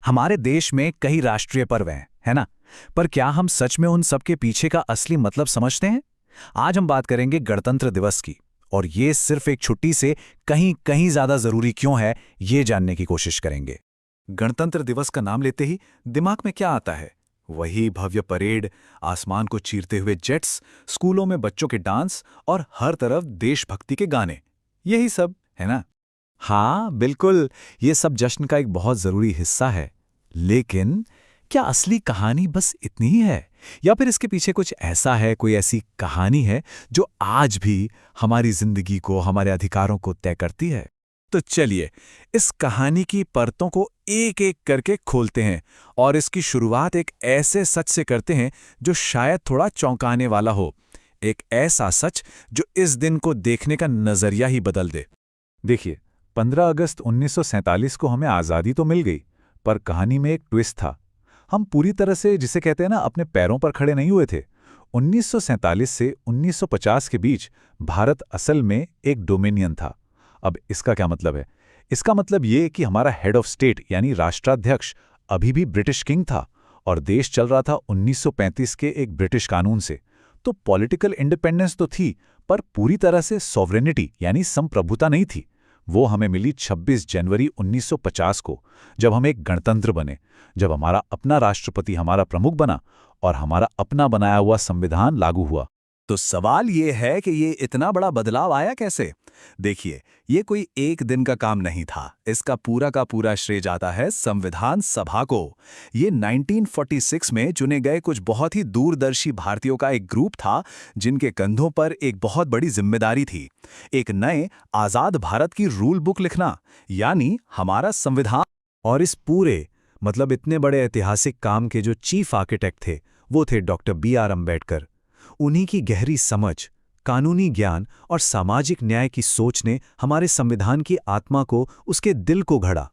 हमारे देश में कई राष्ट्रीय पर्व हैं, है ना? पर क्या हम सच में उन सब के पीछे का असली मतलब समझते हैं? आज हम बात करेंगे गणतंत्र दिवस की, और ये सिर्फ एक छुट्टी से कहीं कहीं ज्यादा जरूरी क्यों है, ये जानने की कोशिश करेंगे। गणतंत्र दिवस का नाम लेते ही दिमाग में क्या आता है? वही भव्य परेड, आसमान को चीरते हुए जेट्स, स्कूलों में बच्चों के डांस और हर तरफ देशभक्ति के गाने। यही सब, है ना? हाँ, बिल्कुल। ये सब जश्न का एक बहुत जरूरी हिस्सा है। लेकिन क्या असली कहानी बस इतनी ही है, या फिर इसके पीछे कुछ ऐसा है, कोई ऐसी कहानी है जो आज भी हमारी जिंदगी को, हमारे अधिकारों को तय करती है? तो चलिए इस कहानी की परतों को एक एक करके खोलते हैं और इसकी शुरुआत एक ऐसे सच से करते हैं जो शायद थोड़ा चौंकाने वाला हो। एक ऐसा सच जो इस दिन को देखने का नजरिया ही बदल दे। देखिए, 15 अगस्त 1947 को हमें आज़ादी तो मिल गई, पर कहानी में एक ट्विस्ट था। हम पूरी तरह से, जिसे कहते हैं ना, अपने पैरों पर खड़े नहीं हुए थे। 1947 से 1950 के बीच भारत असल में एक डोमिनियन था। अब इसका क्या मतलब है? इसका मतलब ये कि हमारा हेड ऑफ स्टेट यानी राष्ट्राध्यक्ष अभी भी ब्रिटिश किंग था, और देश चल रहा था 1935 के एक ब्रिटिश कानून से। तो पॉलिटिकल इंडिपेंडेंस तो थी, पर पूरी तरह से सॉवरेनिटी यानी संप्रभुता नहीं थी। वो हमें मिली 26 जनवरी 1950 को, जब हम एक गणतंत्र बने, जब हमारा अपना राष्ट्रपति हमारा प्रमुख बना और हमारा अपना बनाया हुआ संविधान लागू हुआ। तो सवाल ये है कि ये इतना बड़ा बदलाव आया कैसे? देखिए, ये कोई एक दिन का काम नहीं था। इसका पूरा का पूरा श्रेय जाता है संविधान सभा को। ये 1946 में चुने गए कुछ बहुत ही दूरदर्शी भारतीयों का एक ग्रुप था, जिनके कंधों पर एक बहुत बड़ी जिम्मेदारी थी। एक नए आज़ाद भारत की रूल बुक लिखना, यानी हमारा संविधान। और इस पूरे, मतलब इतने बड़े ऐतिहासिक काम के जो चीफ आर्किटेक्ट थे, वो थे डॉक्टर B.R. अम्बेडकर। उन्हीं की गहरी समझ, कानूनी ज्ञान और सामाजिक न्याय की सोच ने हमारे संविधान की आत्मा को, उसके दिल को घड़ा।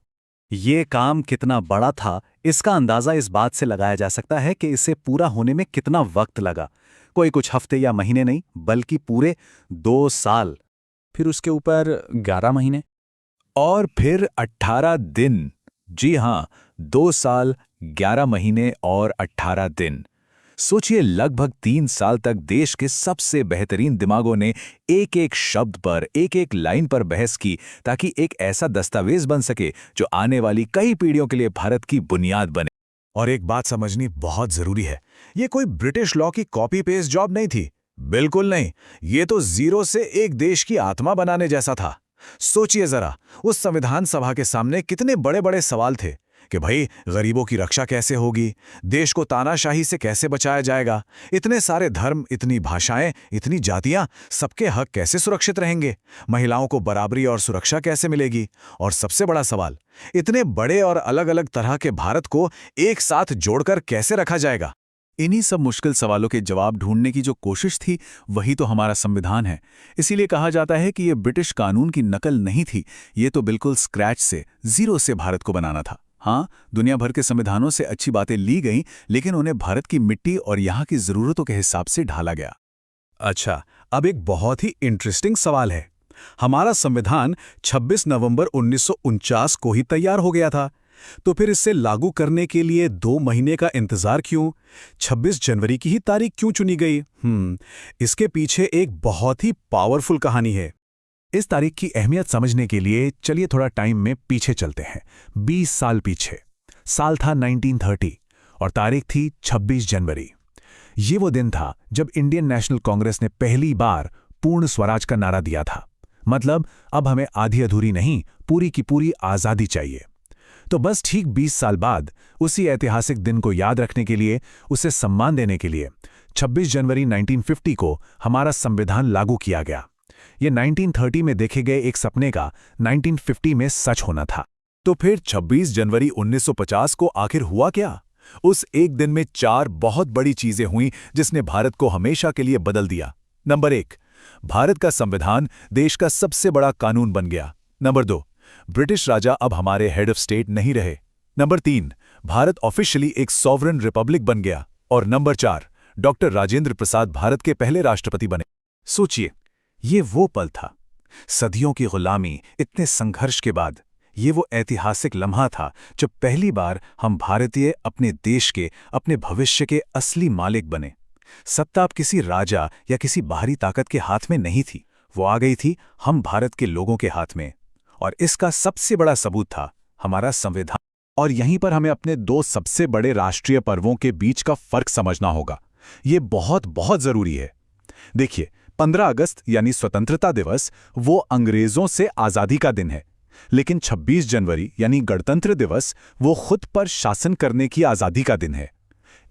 ये काम कितना बड़ा था, इसका अंदाजा इस बात से लगाया जा सकता है कि इसे पूरा होने में कितना वक्त लगा। कोई कुछ हफ्ते या महीने नहीं, बल्कि पूरे 2 साल। फिर उसके ऊपर 11 महीने, और फिर 18 दिन। जी हाँ, 2 साल, 11 महीने और 18 दिन। सोचिए, लगभग 3 साल तक देश के सबसे बेहतरीन दिमागों ने एक एक शब्द पर, एक एक लाइन पर बहस की, ताकि एक ऐसा दस्तावेज बन सके जो आने वाली कई पीढ़ियों के लिए भारत की बुनियाद बने। और एक बात समझनी बहुत जरूरी है, ये कोई ब्रिटिश लॉ की कॉपी पेस्ट जॉब नहीं थी। बिल्कुल नहीं। ये तो जीरो से एक देश की आत्मा बनाने जैसा था। सोचिए जरा, उस संविधान सभा के सामने कितने बड़े बड़े सवाल थे कि भाई, गरीबों की रक्षा कैसे होगी, देश को तानाशाही से कैसे बचाया जाएगा, इतने सारे धर्म, इतनी भाषाएं, इतनी जातियां, सबके हक कैसे सुरक्षित रहेंगे, महिलाओं को बराबरी और सुरक्षा कैसे मिलेगी, और सबसे बड़ा सवाल, इतने बड़े और अलग अलग तरह के भारत को एक साथ जोड़कर कैसे रखा जाएगा। इन्हीं सब मुश्किल सवालों के जवाब ढूंढने की जो कोशिश थी, वही तो हमारा संविधान है। इसीलिए कहा जाता है कि ये ब्रिटिश कानून की नकल नहीं थी, ये तो बिल्कुल स्क्रैच से, जीरो से भारत को बनाना था। हाँ, दुनिया भर के संविधानों से अच्छी बातें ली गईं, लेकिन उन्हें भारत की मिट्टी और यहाँ की जरूरतों के हिसाब से ढाला गया। अच्छा, अब एक बहुत ही इंटरेस्टिंग सवाल है। हमारा संविधान 26 नवंबर 1949 को ही तैयार हो गया था, तो फिर इसे लागू करने के लिए 2 महीने का इंतजार क्यों? 26 जनवरी की ही तारीख क्यों चुनी गई? इसके पीछे एक बहुत ही पावरफुल कहानी है। इस तारीख की अहमियत समझने के लिए चलिए थोड़ा टाइम में पीछे चलते हैं, 20 साल पीछे। साल था 1930 और तारीख थी 26 जनवरी। ये वो दिन था जब इंडियन नेशनल कांग्रेस ने पहली बार पूर्ण स्वराज का नारा दिया था। मतलब, अब हमें आधी अधूरी नहीं, पूरी की पूरी आज़ादी चाहिए। तो बस ठीक 20 साल बाद, उसी ऐतिहासिक दिन को याद रखने के लिए, उसे सम्मान देने के लिए, 26 जनवरी 1950 को हमारा संविधान लागू किया गया। ये 1930 में देखे गए एक सपने का 1950 में सच होना था। तो फिर 26 जनवरी 1950 को आखिर हुआ क्या? उस एक दिन में 4 बहुत बड़ी चीजें हुईं जिसने भारत को हमेशा के लिए बदल दिया। नंबर 1, भारत का संविधान देश का सबसे बड़ा कानून बन गया। नंबर 2, ब्रिटिश राजा अब हमारे हेड ऑफ स्टेट नहीं रहे। नंबर 3, भारत ऑफिशियली एक सॉवरेन रिपब्लिक बन गया। और नंबर 4, डॉक्टर राजेंद्र प्रसाद भारत के पहले राष्ट्रपति बने। सोचिए, ये वो पल था, सदियों की गुलामी, इतने संघर्ष के बाद ये वो ऐतिहासिक लम्हा था जब पहली बार हम भारतीय अपने देश के, अपने भविष्य के असली मालिक बने। सत्ता अब किसी राजा या किसी बाहरी ताकत के हाथ में नहीं थी, वो आ गई थी हम भारत के लोगों के हाथ में। और इसका सबसे बड़ा सबूत था हमारा संविधान। और यहीं पर हमें अपने दो सबसे बड़े राष्ट्रीय पर्वों के बीच का फर्क समझना होगा। ये बहुत बहुत जरूरी है। देखिए, 15 अगस्त यानी स्वतंत्रता दिवस वो अंग्रेजों से आजादी का दिन है, लेकिन 26 जनवरी यानी गणतंत्र दिवस वो खुद पर शासन करने की आजादी का दिन है।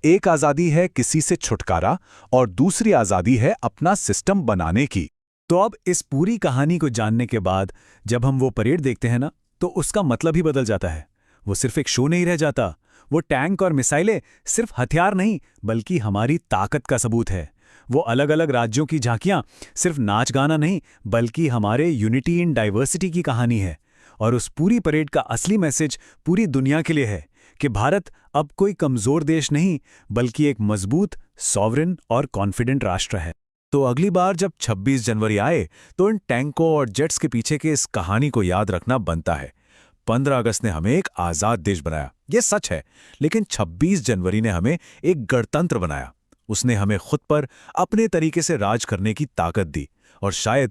एक आजादी है किसी से छुटकारा और दूसरी आजादी है अपना सिस्टम बनाने की। तो अब इस पूरी कहानी को जानने के बाद जब हम वो परेड देखते हैं ना, तो उसका मतलब ही बदल जाता है। वो सिर्फ एक शो नहीं रह जाता। वो टैंक और मिसाइलें सिर्फ हथियार नहीं, बल्कि हमारी ताकत का सबूत है। वो अलग अलग राज्यों की झांकियां सिर्फ नाच गाना नहीं, बल्कि हमारे यूनिटी इन डाइवर्सिटी की कहानी है। और उस पूरी परेड का असली मैसेज पूरी दुनिया के लिए है कि भारत अब कोई कमजोर देश नहीं, बल्कि एक मजबूत, सॉवरेन और कॉन्फिडेंट राष्ट्र है। तो अगली बार जब 26 जनवरी आए तो इन टैंकों और जेट्स के पीछे के इस कहानी को याद रखना बनता है। 15 अगस्त ने हमें एक आजाद देश बनाया, ये सच है, लेकिन 26 जनवरी ने हमें एक गणतंत्र बनाया। उसने हमें खुद पर अपने तरीके से राज करने की ताकत दी। और शायद